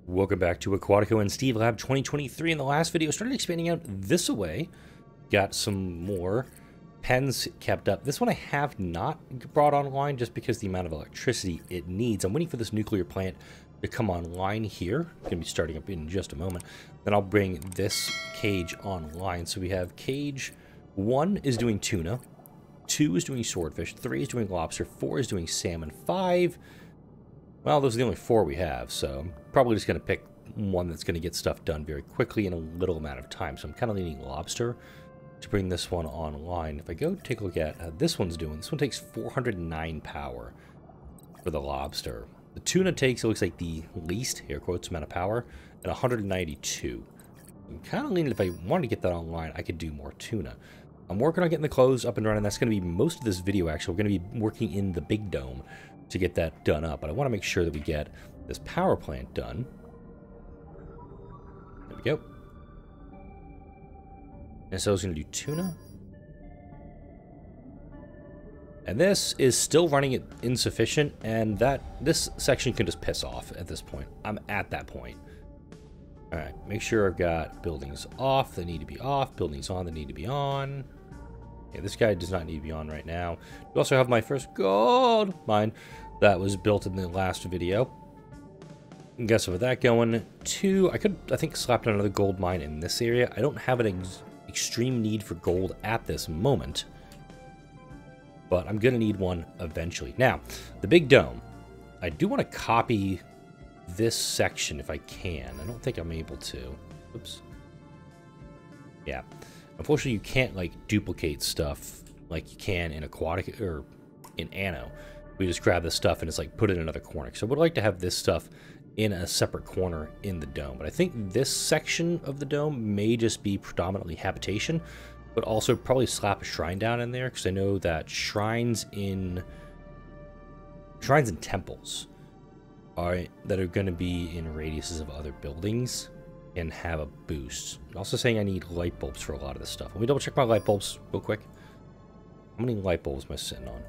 Welcome back to Aquatico and SteveLab 2023. In the last video, started expanding out this away. Got some more pens kept up. This one I have not brought online just because the amount of electricity it needs. I'm waiting for this nuclear plant to come online here. Going to be starting up in just a moment. Then I'll bring this cage online. So we have cage 1 is doing tuna, 2 is doing swordfish, 3 is doing lobster, 4 is doing salmon, 5... Well, those are the only 4 we have, so I'm probably just going to pick one that's going to get stuff done very quickly in a little amount of time. So I'm kind of leaning lobster to bring this one online. If I go take a look at how this one's doing, this one takes 409 power for the lobster. The tuna takes, it looks like, the least, air quotes, amount of power, at 192. I'm kind of leaning, if I wanted to get that online, I could do more tuna. I'm working on getting the clothes up and running. That's going to be most of this video, actually. We're going to be working in the big dome to get that done up, but I want to make sure that we get this power plant done. There we go. And so I was going to do tuna. And this is still running it insufficient, and this section can just piss off at this point. I'm at that point. Alright, make sure I've got buildings off, they need to be off, buildings on, they need to be on. Yeah, this guy does not need to be on right now. We also have my first gold mine that was built in the last video. And guess with that going, 2, I think, slap down another gold mine in this area. I don't have an extreme need for gold at this moment, but I'm gonna need one eventually. Now, the big dome. I do want to copy this section if I can. I don't think I'm able to. Oops. Yeah. Unfortunately, you can't, like, duplicate stuff like you can in Aquatic or in Anno. We just grab this stuff and it's like put it in another corner. So I would like to have this stuff in a separate corner in the dome. But I think this section of the dome may just be predominantly habitation, but also probably slap a shrine down in there, because I know that shrines and temples that are going to be in radiuses of other buildings and have a boost. I'm also saying I need light bulbs for a lot of this stuff. Let me double check my light bulbs real quick. How many light bulbs am I sitting on?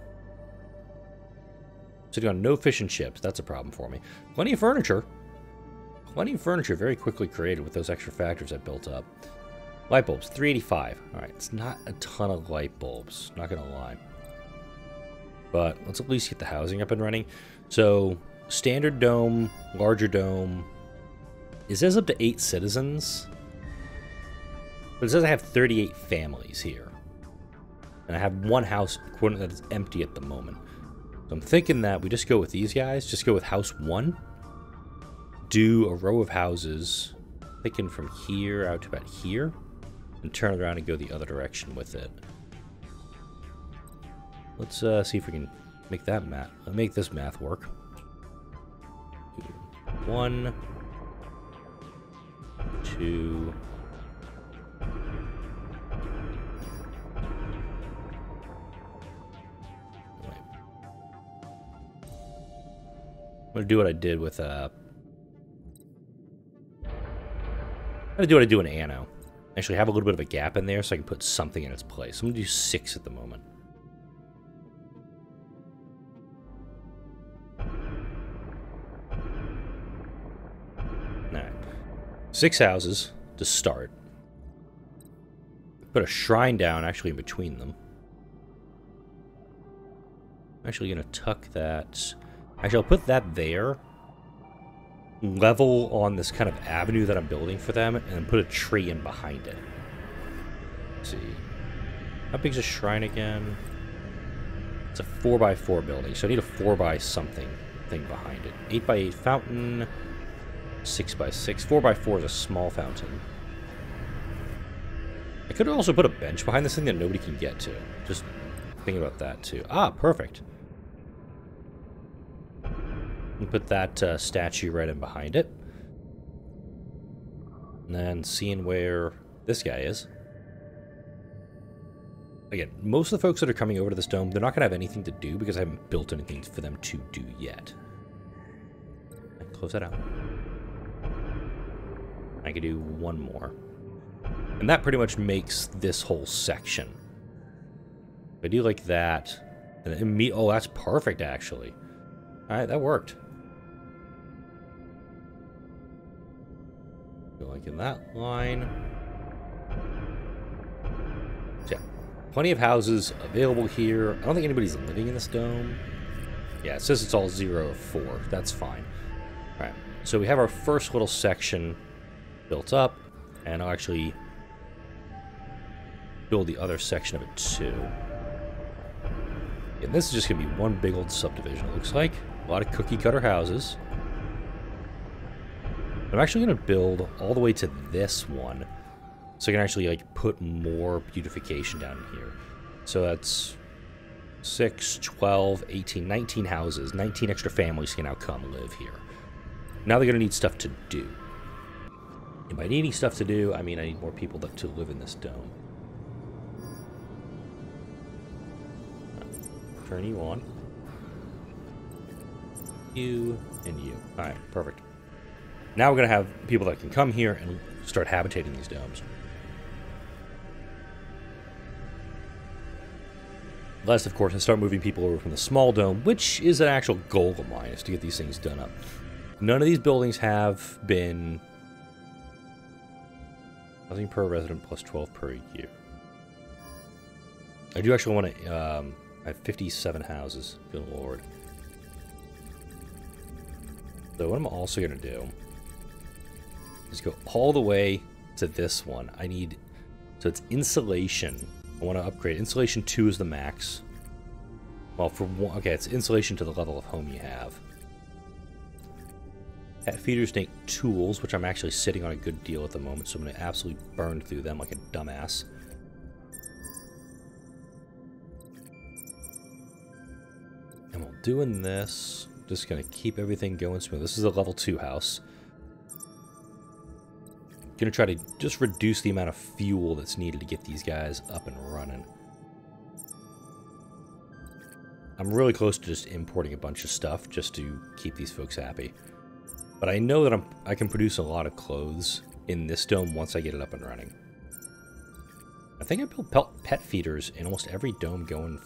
Sitting on no fish and chips. That's a problem for me. Plenty of furniture. Plenty of furniture very quickly created with those extra factors I built up. Light bulbs, 385. Alright, it's not a ton of light bulbs. Not going to lie. But let's at least get the housing up and running. So, standard dome, larger dome. It says up to 8 citizens. But it says I have 38 families here. And I have one house that is empty at the moment. So I'm thinking that we just go with these guys. Just go with house 1. Do a row of houses. Thinking from here out to about here. And turn it around and go the other direction with it. Let's see if we can make that math. Make this math work. 1, 2. I'm gonna do what I did with I'm gonna do what I do in Anno. Actually, have a little bit of a gap in there so I can put something in its place. I'm gonna do 6 at the moment. Alright. 6 houses to start. Put a shrine down actually in between them. I'm actually gonna tuck that. Actually, I'll put that there, level on this kind of avenue that I'm building for them, and then put a tree in behind it. Let's see. How big is a shrine again? It's a 4x4 building, so I need a 4x something thing behind it. 8x8 fountain, 6x6. 4x4 is a small fountain. I could also put a bench behind this thing that nobody can get to. Just thinking about that, too. Ah, perfect. And put that statue right in behind it. And then seeing where this guy is. Again, most of the folks that are coming over to this dome, they're not going to have anything to do because I haven't built anything for them to do yet. Close that out. I could do one more. And that pretty much makes this whole section. If I do like that, and oh, that's perfect, actually. Alright, that worked. Go like in that line. So yeah, plenty of houses available here. I don't think anybody's living in this dome. Yeah, it says it's all 0 or 4. That's fine. All right, so we have our first little section built up, and I'll actually build the other section of it too. And this is just going to be one big old subdivision, it looks like. A lot of cookie-cutter houses. I'm actually going to build all the way to this one, so I can actually like put more beautification down in here. So that's 6, 12, 18, 19 houses. 19 extra families can now come live here. Now they're going to need stuff to do. And by needing stuff to do, I mean I need more people to live in this dome. Turn you on. You and you. Alright, perfect. Now we're going to have people that can come here and start habitating these domes. Unless, of course, I start moving people over from the small dome, which is an actual goal of mine, is to get these things done up. None of these buildings have been... Nothing per resident plus 12 per year. I do actually want to... I have 57 houses. Good lord. So what I'm also going to do is go all the way to this one. I need... So it's insulation. I want to upgrade. Insulation 2 is the max. Well, for one... Okay, it's insulation to the level of home you have. Pet feeders make tools, which I'm actually sitting on a good deal at the moment, so I'm going to absolutely burn through them like a dumbass. And while doing this, just going to keep everything going smooth. This is a level 2 house. Going to try to just reduce the amount of fuel that's needed to get these guys up and running. I'm really close to just importing a bunch of stuff just to keep these folks happy. But I know that I can produce a lot of clothes in this dome once I get it up and running. I think I built pet feeders in almost every dome going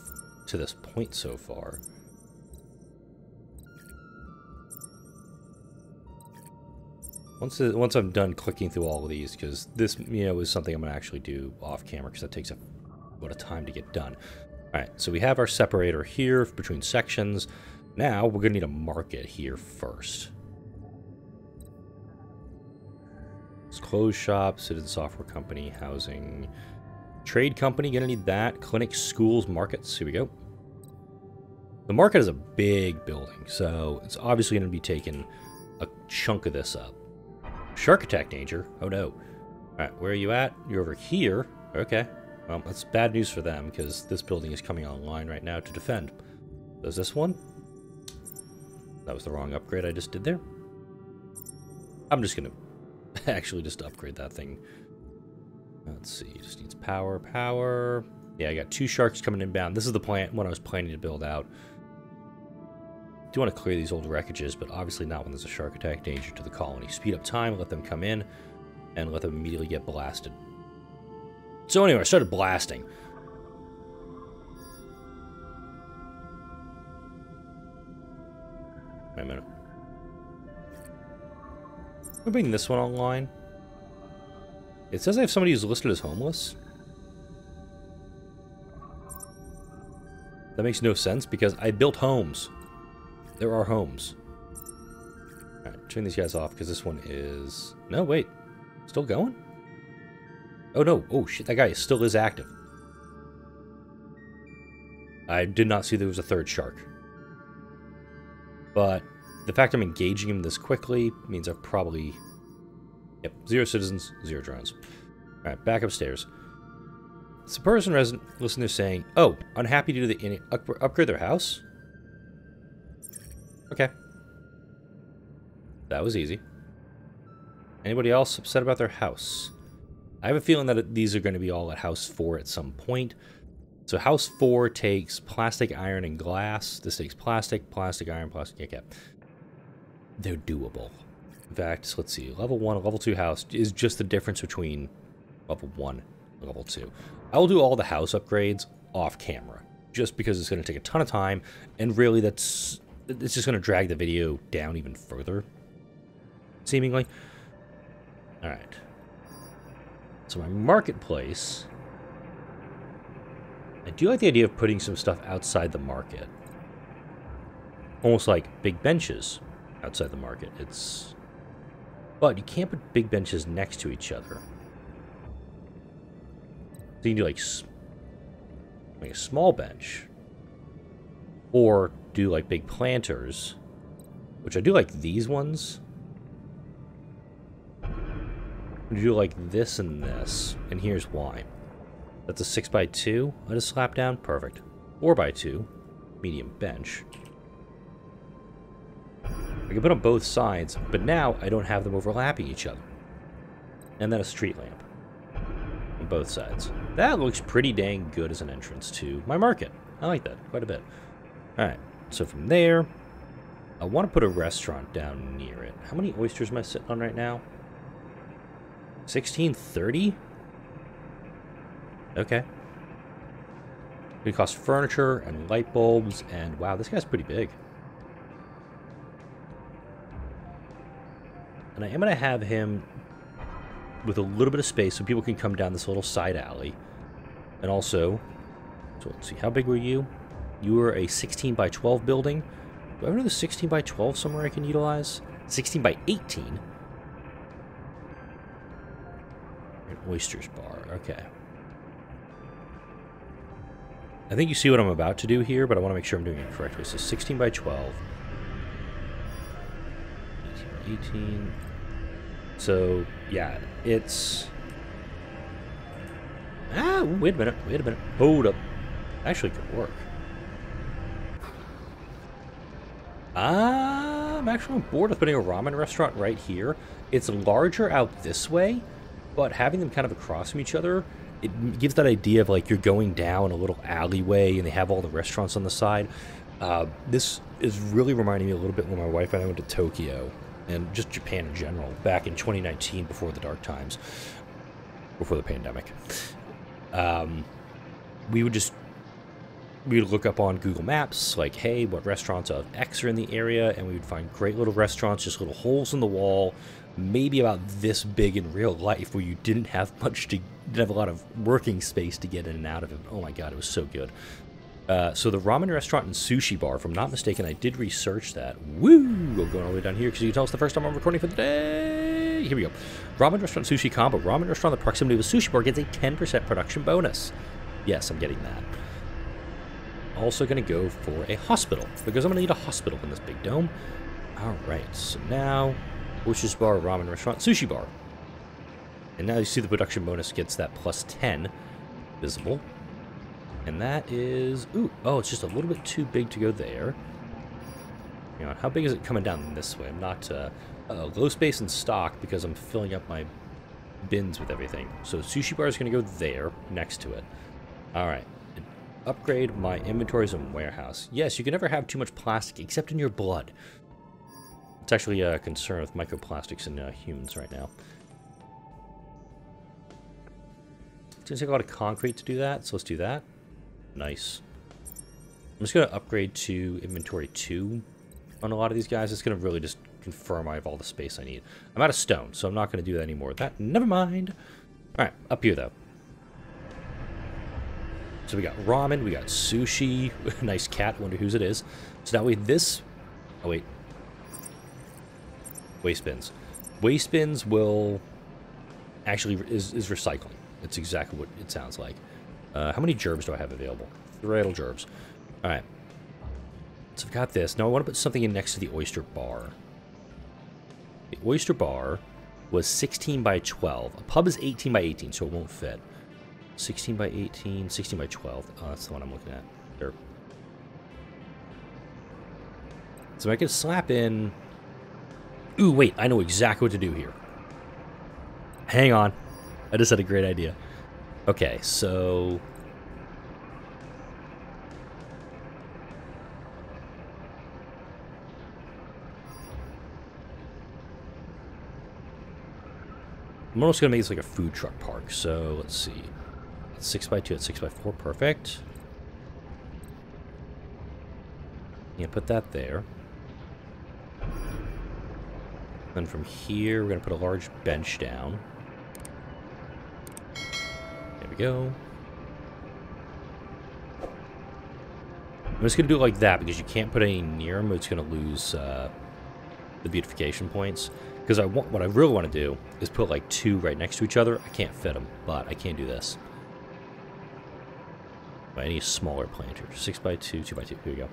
to this point so far. Once I'm done clicking through all of these, because this, is something I'm going to actually do off camera, because that takes a lot of time to get done. Alright, so we have our separator here between sections. Now, we're going to need a market here first. It's clothes shop, citizen software company, housing, trade company, going to need that. Clinics, schools, markets, here we go. The market is a big building, so it's obviously going to be taking a chunk of this up. Shark attack danger? Oh no. Alright, where are you at? You're over here. Okay. Well, that's bad news for them, because this building is coming online right now to defend. Does this one? That was the wrong upgrade I just did there. I'm just going to actually just upgrade that thing. Let's see. It just needs power. Yeah, I got 2 sharks coming inbound. This is the plant one I was planning to build out. I do want to clear these old wreckages, but obviously not when there's a shark attack danger to the colony. Speed up time, let them come in, and let them immediately get blasted. So anyway, I started blasting. Wait a minute. I'm bringing this one online. It says I have somebody who's listed as homeless. That makes no sense, because I built homes. There are homes. Alright, turn these guys off, because this one is... No, wait. Still going? Oh, no. Oh, shit. That guy still is active. I did not see there was a third shark. But the fact I'm engaging him this quickly means I've probably... Yep, 0 citizens, 0 drones. Alright, back upstairs. It's a person resident listener saying, oh, unhappy due to the upgrade their house? Okay. That was easy. Anybody else upset about their house? I have a feeling that these are going to be all at house 4 at some point. So house 4 takes plastic, iron, and glass. This takes plastic, iron, plastic. Okay. They're doable. In fact, let's see. Level 1 and level 2 house is just the difference between level 1 and level 2. I will do all the house upgrades off camera, just because it's going to take a ton of time, and really it's just going to drag the video down even further, seemingly. Alright. So my marketplace... I do like the idea of putting some stuff outside the market. Almost like big benches outside the market. It's... But you can't put big benches next to each other. So you can do like a small bench. Or do like big planters. Which I do like these ones. You do like this and this. And here's why. That's a 6x2. I just slap down. Perfect. 4x2. Medium bench. I can put on both sides, but now I don't have them overlapping each other. And then a street lamp on both sides. That looks pretty dang good as an entrance to my market. I like that quite a bit. Alright, so from there, I want to put a restaurant down near it. How many oysters am I sitting on right now? 1630? Okay. It costs furniture and light bulbs, and wow, this guy's pretty big. And I am going to have him with a little bit of space so people can come down this little side alley. And also, so let's see, how big were you? You were a 16 by 12 building. Do I have another 16 by 12 somewhere I can utilize? 16 by 18? An oysters bar, okay. I think you see what I'm about to do here, but I want to make sure I'm doing it correctly. So 16 by 12. 18 by 18. So, yeah, it's... Ah, wait a minute, wait a minute. Hold up. Actually could work. I'm actually on board with putting a ramen restaurant right here. It's larger out this way, but having them kind of across from each other, it gives that idea of like you're going down a little alleyway and they have all the restaurants on the side. This is really reminding me a little bit when my wife and I went to Tokyo and just Japan in general back in 2019 before the dark times, before the pandemic. We would look up on Google Maps, like, hey, what restaurants of X are in the area, and we would find great little restaurants, just little holes in the wall, maybe about this big in real life, where you didn't have a lot of working space to get in and out of it. Oh my god, it was so good. So the ramen restaurant and sushi bar, if I'm not mistaken, I did research that. Woo! We're going all the way down here because you can tell it's the first time I'm recording for the day. Here we go. Ramen restaurant sushi combo. Ramen restaurant, the proximity of a sushi bar gets a 10% production bonus. Yes, I'm getting that. Also going to go for a hospital, because I'm going to need a hospital in this big dome. Alright, so now, oysters bar, ramen restaurant, sushi bar. And now you see the production bonus gets that plus 10 visible. And that is, ooh, oh, it's just a little bit too big to go there. You know, how big is it coming down this way? I'm not, low space in stock because I'm filling up my bins with everything. So sushi bar is going to go there, next to it. Alright. Upgrade my inventories and warehouse. Yes, you can never have too much plastic, except in your blood. It's actually a concern with microplastics in humans right now. It's going to take a lot of concrete to do that, so let's do that. Nice. I'm just going to upgrade to inventory 2 on a lot of these guys. It's going to really just confirm I have all the space I need. I'm out of stone, so I'm not going to do that anymore. Never mind. Alright, up here though. So we got ramen, we got sushi, nice cat, wonder whose it is. So now we have this, oh wait, waste bins. Waste bins will, actually is recycling. It's exactly what it sounds like. How many gerbs do I have available? 3 idle gerbs. Alright. So I've got this. Now I want to put something in next to the oyster bar. The oyster bar was 16 by 12. A pub is 18 by 18, so it won't fit. 16 by 18, 16 by 12. Oh, that's the one I'm looking at. Sure. So I can slap in... Ooh, wait, I know exactly what to do here. Hang on. I just had a great idea. Okay, so... I'm almost going to make this like a food truck park, so let's see. 6x2 at 6x4, perfect. Yeah, put that there. Then from here, we're going to put a large bench down. There we go. I'm just going to do it like that because you can't put any near them. It's going to lose the beautification points. Because what I really want to do is put like 2 right next to each other. I can't fit them, but I can do this. But I need a smaller planter. 6x2, 2x2. Here we go.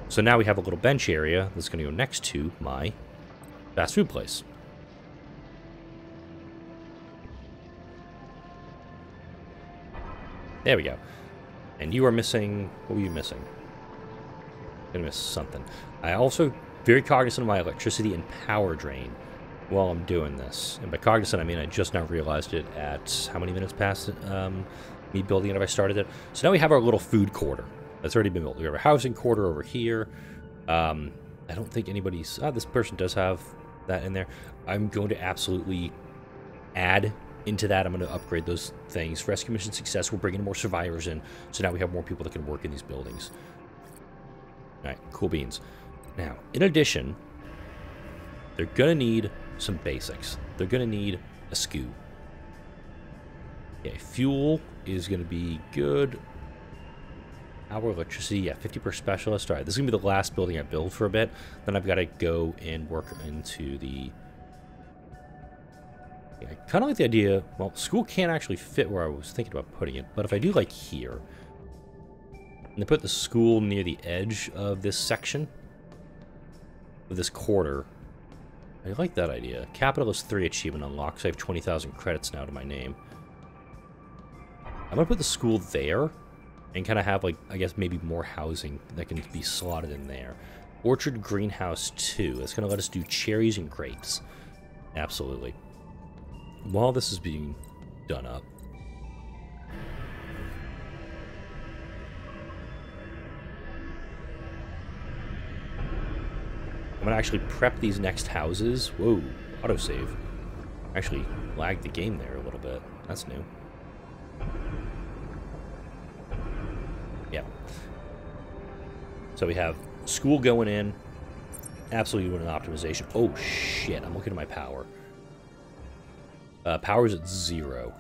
So now we have a little bench area that's going to go next to my fast food place. There we go. And you are missing... What were you missing? I'm going to miss something. I also very cognizant of my electricity and power drain while I'm doing this. And by cognizant, I mean I just now realized it at... How many minutes past me building it if I started it? So now we have our little food quarter. That's already been built. We have a housing quarter over here. I don't think anybody's... this person does have that in there. I'm going to absolutely add into that. I'm going to upgrade those things. Rescue mission success. We're bringing more survivors in. So now we have more people that can work in these buildings. Alright, cool beans. Now, in addition, they're going to need some basics. They're going to need a SKU. Okay, fuel is going to be good. Our electricity, yeah, 50 per specialist. All right, this is going to be the last building I build for a bit. Then I've got to go and work into the... Yeah, I kind of like the idea... Well, school can't actually fit where I was thinking about putting it. But if I do like here, and I put the school near the edge of this section, of this quarter, I like that idea. Capitalist 3 achievement unlocks. I have 20,000 credits now to my name. I'm going to put the school there. And kind of have, like, I guess maybe more housing that can be slotted in there. Orchard Greenhouse 2. That's going to let us do cherries and grapes. Absolutely. While this is being done up. I'm going to actually prep these next houses. Whoa, autosave. Actually lagged the game there a little bit. That's new. Yeah. So we have school going in. Absolutely doing an optimization. Oh, shit. I'm looking at my power. Power's at 0.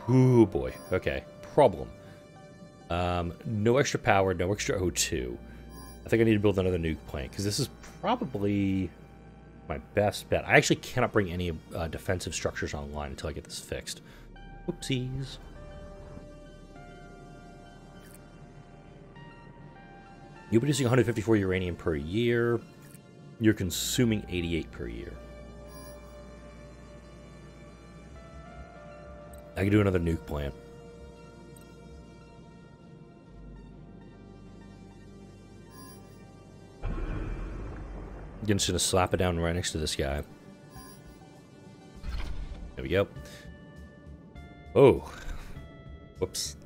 Oh, boy. Okay. Problem. No extra power, no extra O2. I think I need to build another nuke plant, because this is probably my best bet. I actually cannot bring any defensive structures online until I get this fixed. Oopsies. You're producing 154 uranium per year. You're consuming 88 per year. I can do another nuke plant. I'm just gonna slap it down right next to this guy. There we go. Oh. Whoops.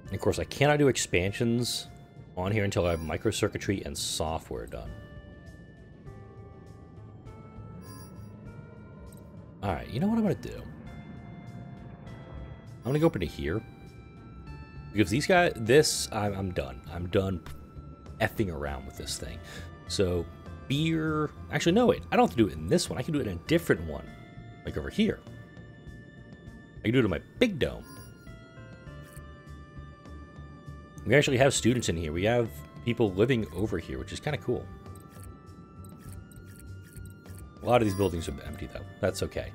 And of course, I cannot do expansions on here until I have microcircuitry and software done. Alright, you know what I'm going to do? I'm going to go up into here. Because these guys, I'm done. I'm done effing around with this thing. So, beer... Actually, no, wait. I don't have to do it in this one. I can do it in a different one. Like over here. I can do it in my big dome. We actually have students in here. We have people living over here, which is kind of cool. A lot of these buildings are empty, though. That's okay.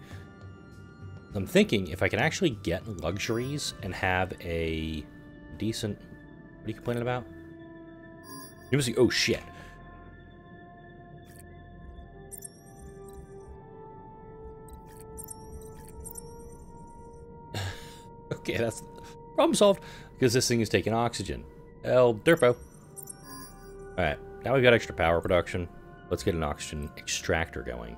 I'm thinking if I can actually get luxuries and have a decent... What are you complaining about? You must see... Oh, shit. Okay, that's... Problem solved. Because this thing is taking oxygen. El Derpo. Alright, now we've got extra power production. Let's get an oxygen extractor going.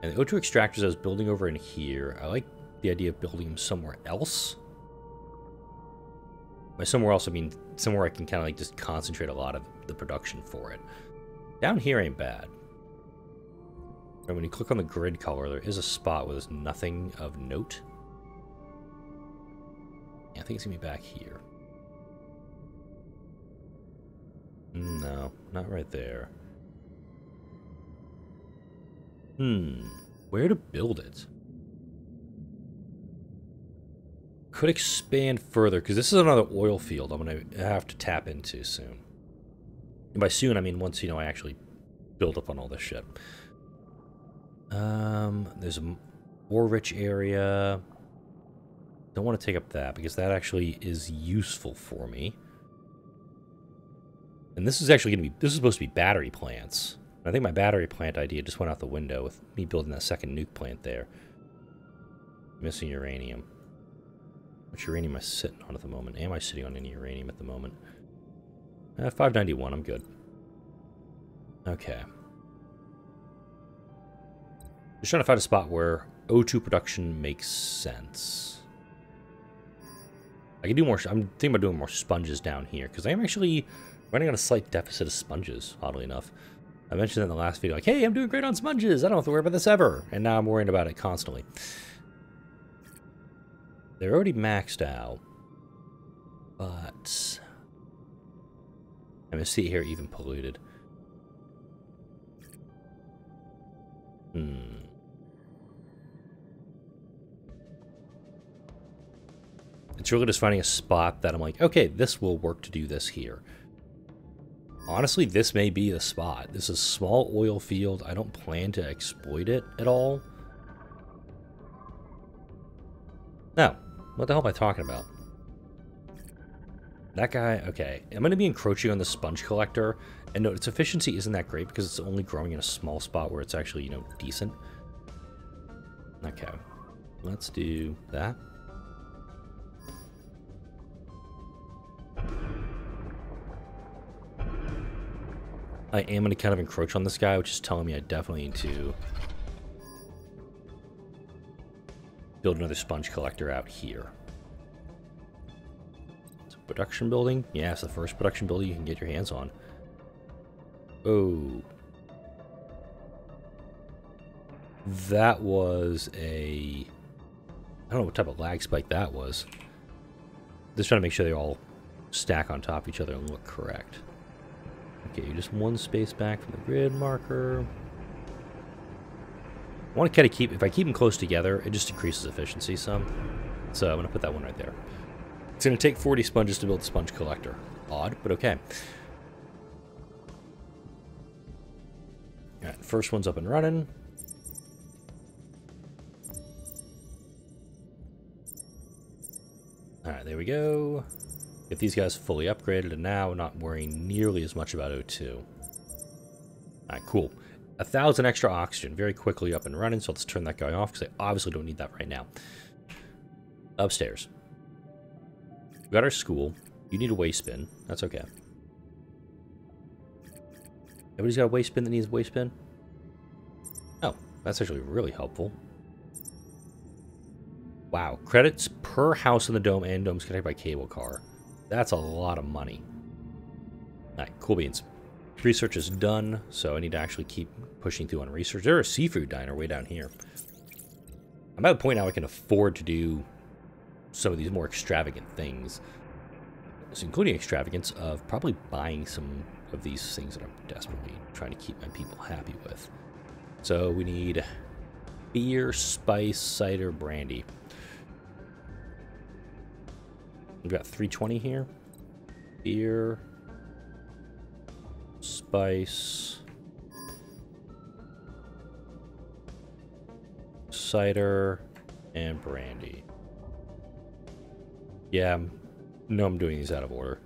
And the O2 extractors I was building over in here, I like the idea of building them somewhere else. By somewhere else, I mean somewhere I can kind of like just concentrate a lot of the production for it. Down here ain't bad. And when you click on the grid color, there is a spot where there's nothing of note. Yeah, I think it's gonna be back here. No, not right there. Where to build it? Could expand further, because this is another oil field I'm going to have to tap into soon. And by soon, I mean once, I actually build up on all this shit. There's a ore-rich area. Don't want to take up that, because that actually is useful for me. And this is actually going to be, this is supposed to be battery plants. I think my battery plant idea just went out the window with me building that second nuke plant there. Missing uranium. Which uranium am I sitting on at the moment? Am I sitting on any uranium at the moment? 591, I'm good. Okay. Just trying to find a spot where O2 production makes sense. I can do more, I'm thinking about doing more sponges down here, because I am actually running on a slight deficit of sponges, oddly enough. I mentioned in the last video, like, hey, I'm doing great on sponges. I don't have to worry about this ever. And now I'm worrying about it constantly. They're already maxed out. But I'm going to see it here even polluted. It's really just finding a spot that I'm like, okay, this will work to do this here. Honestly, this may be the spot. This is a small oil field. I don't plan to exploit it at all. No. What the hell am I talking about? That guy, okay. I'm going to be encroaching on the sponge collector. And no, its efficiency isn't that great because it's only growing in a small spot where it's actually, decent. Okay. Let's do that. I am going to kind of encroach on this guy, which is telling me I definitely need to build another sponge collector out here. It's a production building. Yeah, it's the first production building you can get your hands on. Oh. That was a... I don't know what type of lag spike that was. Just trying to make sure they all stack on top of each other and look correct. Okay, you're just one space back from the grid marker. I want to kind of keep, if I keep them close together, it just increases efficiency some. So I'm going to put that one right there. It's going to take 40 sponges to build a sponge collector. Odd, but okay. Alright, first one's up and running. Alright, there we go. Get these guys fully upgraded, and now I'm not worrying nearly as much about O2. Alright, cool. 1,000 extra oxygen, very quickly up and running, so let's turn that guy off, because I obviously don't need that right now. Upstairs. We got our school. You need a waste bin. That's okay. Everybody's got a waste bin that needs a waste bin? Oh, that's actually really helpful. Wow, credits per house in the dome and domes connected by cable car. That's a lot of money. Alright, cool beans. Research is done, so I need to actually keep pushing through on research. There's a seafood diner way down here. I'm at a point now I can afford to do some of these more extravagant things. So including extravagance of probably buying some of these things that I'm desperately trying to keep my people happy with. So we need beer, spice, cider, brandy. We've got 320 here. Beer, spice, cider, and brandy. Yeah, no, I'm doing these out of order.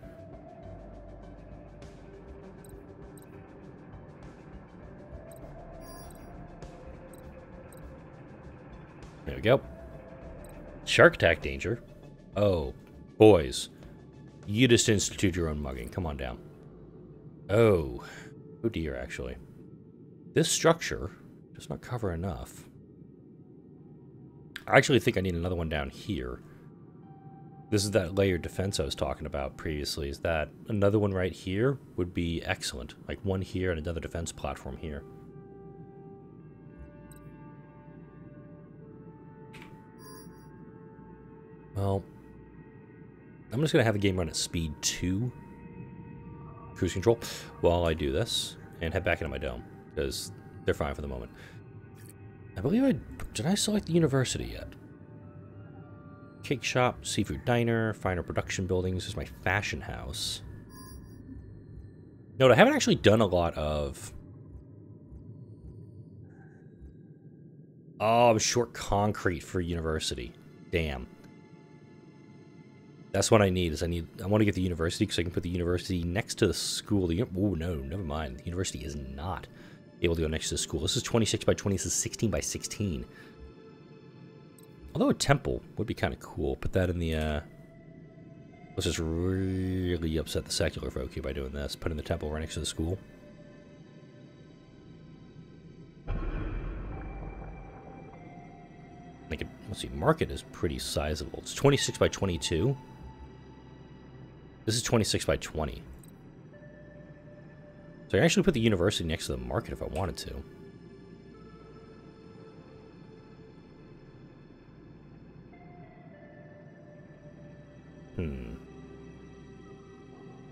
There we go. Shark attack danger. Oh, boys. You just institute your own mugging. Come on down. Oh. Oh dear, actually. This structure does not cover enough. I actually think I need another one down here. This is that layered defense I was talking about previously. Is that another one right here would be excellent. Like one here and another defense platform here. Well, I'm just going to have the game run at speed 2. Cruise control. While I do this. And head back into my dome. Because they're fine for the moment. I believe did I select the university yet? Cake shop, seafood diner, finer production buildings. This is my fashion house. Note, I haven't actually done a lot of... Oh, I'm short concrete for university. Damn. That's what I need, is I want to get the university, because I can put the university next to the school. Oh, no, never mind. The university is not able to go next to the school. This is 26 by 20, this is 16 by 16. Although a temple would be kind of cool. Put that in the, let's just really upset the secular folk here by doing this. Putting the temple right next to the school. Let's see, market is pretty sizable. It's 26 by 22. This is 26 by 20. So I can actually put the university next to the market if I wanted to.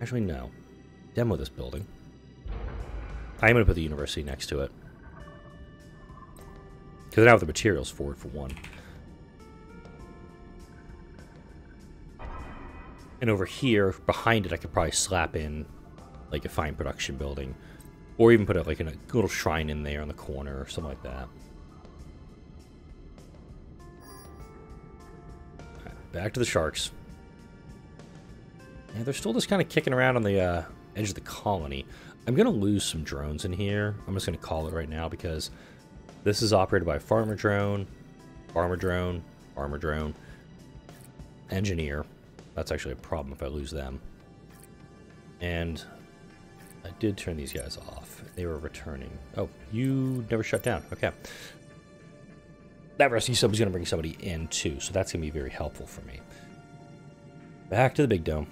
Actually, no. Demo this building. I'm going to put the university next to it. Because I don't have the materials for it, for one. And over here, behind it, I could probably slap in, like, a fine production building. Or even put a, like, a little shrine in there in the corner, or something like that. Alright, back to the sharks. Yeah, they're still just kind of kicking around on the edge of the colony. I'm going to lose some drones in here. I'm just going to call it right now, because this is operated by farmer drone, engineer. That's actually a problem if I lose them. And I did turn these guys off. They were returning. Oh, you never shut down. Okay. That rescue sub is going to bring somebody in too, so that's going to be very helpful for me. Back to the big dome.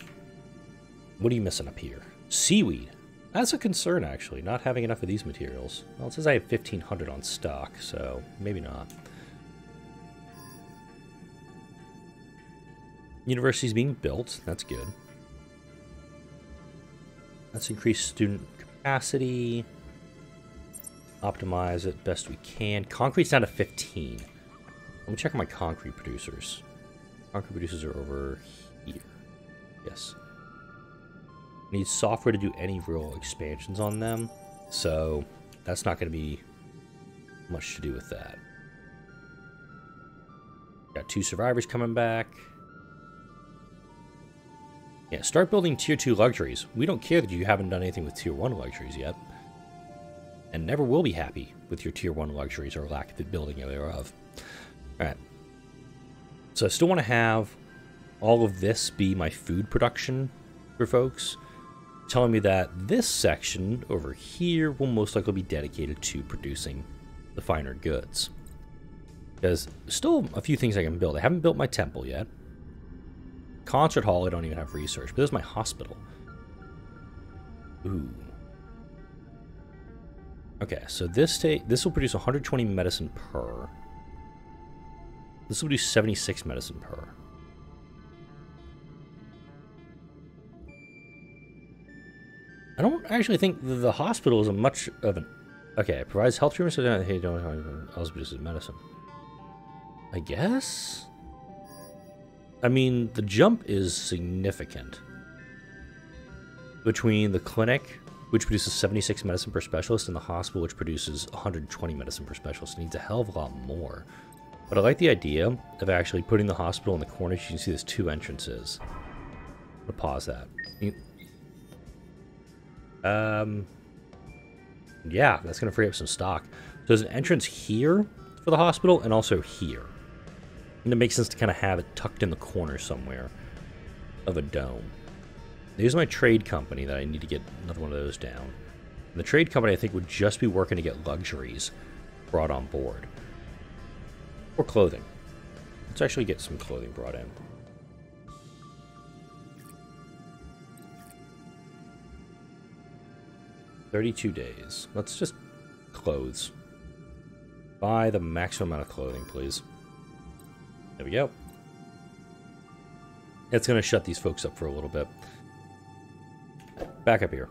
What are you missing up here? Seaweed. That's a concern, actually, not having enough of these materials. Well, it says I have 1,500 on stock, so maybe not. University's being built. That's good. Let's increase student capacity. Optimize it best we can. Concrete's down to 15. Let me check on my concrete producers. Concrete producers are over here. Yes. Need software to do any real expansions on them, so that's not going to be much to do with that. Got 2 survivors coming back. Yeah, start building tier 2 luxuries. We don't care that you haven't done anything with tier 1 luxuries yet, and never will be happy with your tier 1 luxuries or lack of the building thereof. Alright. So I still want to have all of this be my food production for folks, telling me that this section over here will most likely be dedicated to producing the finer goods. There's still a few things I can build. I haven't built my temple yet. Concert hall, I don't even have research, but there's my hospital. Ooh. Okay, so this will produce 120 medicine per. This will do 76 medicine per. I don't actually think the hospital is a much of an... Okay, it provides health treatment, so hey, don't also produces medicine. I guess? I mean, the jump is significant between the clinic, which produces 76 medicine per specialist, and the hospital, which produces 120 medicine per specialist. It needs a hell of a lot more. But I like the idea of actually putting the hospital in the corner. You can see there's 2 entrances. I'm gonna pause that. Yeah, that's going to free up some stock. So there's an entrance here for the hospital and also here. And it makes sense to kind of have it tucked in the corner somewhere of a dome. Here's my trade company that I need to get another one of those down. And the trade company, I think, would just be working to get luxuries brought on board. Or clothing. Let's actually get some clothing brought in. $32 days. Let's just clothes. Buy the maximum amount of clothing, please. There we go. It's going to shut these folks up for a little bit. Back up here.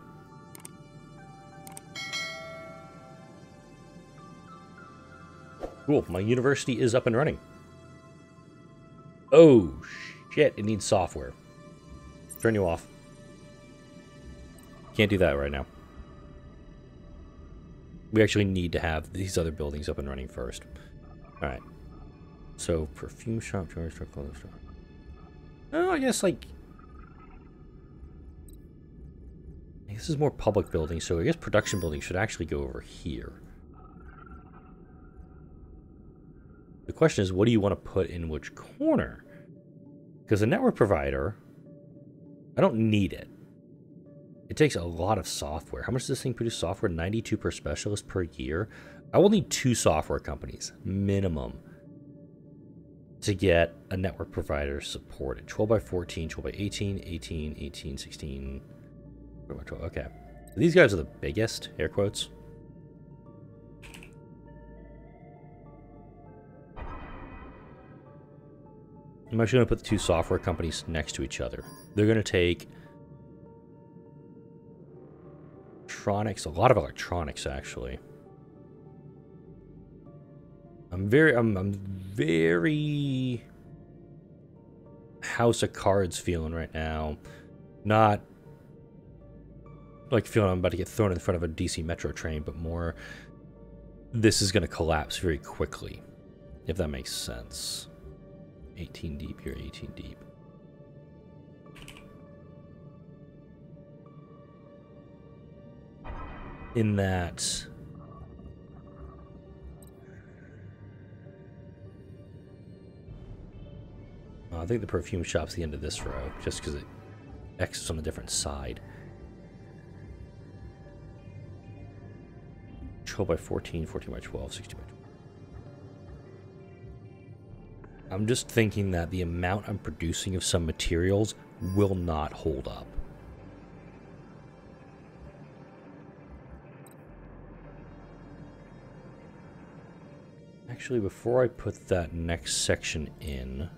Cool, my university is up and running. Oh, shit, it needs software. Turn you off. Can't do that right now. We actually need to have these other buildings up and running first. Alright. So, perfume shop, jewelry store, clothing store. Oh, I guess, like... this is more public buildings, so I guess production buildings should actually go over here. The question is, what do you want to put in which corner? Because a network provider, I don't need it. It takes a lot of software. How much does this thing produce software? 92 per specialist per year. I will need 2 software companies, minimum, to get a network provider supported. 12 by 14, 12 by 18, 18, 18, 16. Okay. These guys are the biggest, air quotes. I'm actually going to put the 2 software companies next to each other. They're going to take electronics, a lot of electronics actually. I'm very House of Cards feeling right now. Not like feeling I'm about to get thrown in front of a DC Metro train, but more this is going to collapse very quickly, if that makes sense. 18 deep here, 18 deep. In that I think the perfume shop's the end of this row, just because it exits on a different side. 12 by 14, 14 by 12, 16 by 12. I'm just thinking that the amount I'm producing of some materials will not hold up. Actually, before I put that next section in,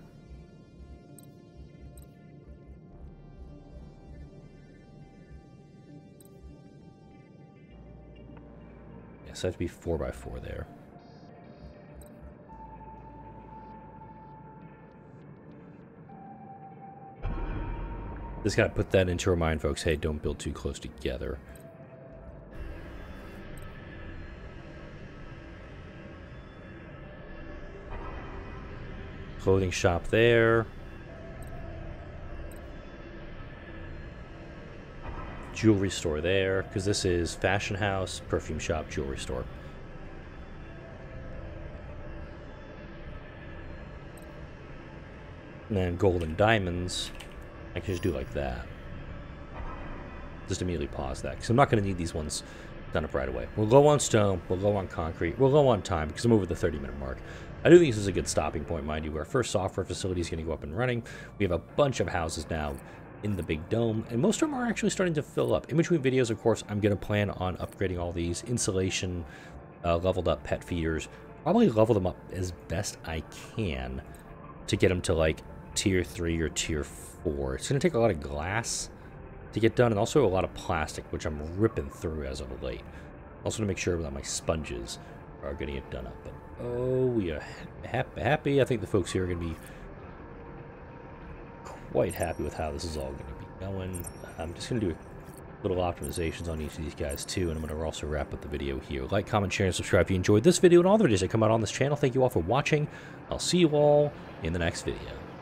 yes, I have to be 4 by 4 there. Just gotta put that into our mind, folks. Hey, don't build too close together. Clothing shop there. Jewelry store there, because this is fashion house, perfume shop, jewelry store. And then gold and diamonds. I can just do like that. Just immediately pause that, because I'm not going to need these ones done up right away. We'll go on stone, we'll go on concrete, we'll go on time, because I'm over the 30-minute mark. I do think this is a good stopping point, mind you. Our first software facility is going to go up and running. We have a bunch of houses now in the big dome, and most of them are actually starting to fill up. In between videos, of course, I'm going to plan on upgrading all these insulation, leveled up pet feeders, probably level them up as best I can to get them to like tier 3 or tier 4. It's going to take a lot of glass to get done, and also a lot of plastic, which I'm ripping through as of late. Also to make sure that my sponges are going to get done up. But oh, we are happy. I think the folks here are going to be quite happy with how this is all going to be going. I'm just going to do little optimizations on each of these guys too, and I'm going to also wrap up the video here. Like, comment, share, and subscribe if you enjoyed this video and all the videos that come out on this channel. Thank you all for watching. I'll see you all in the next video.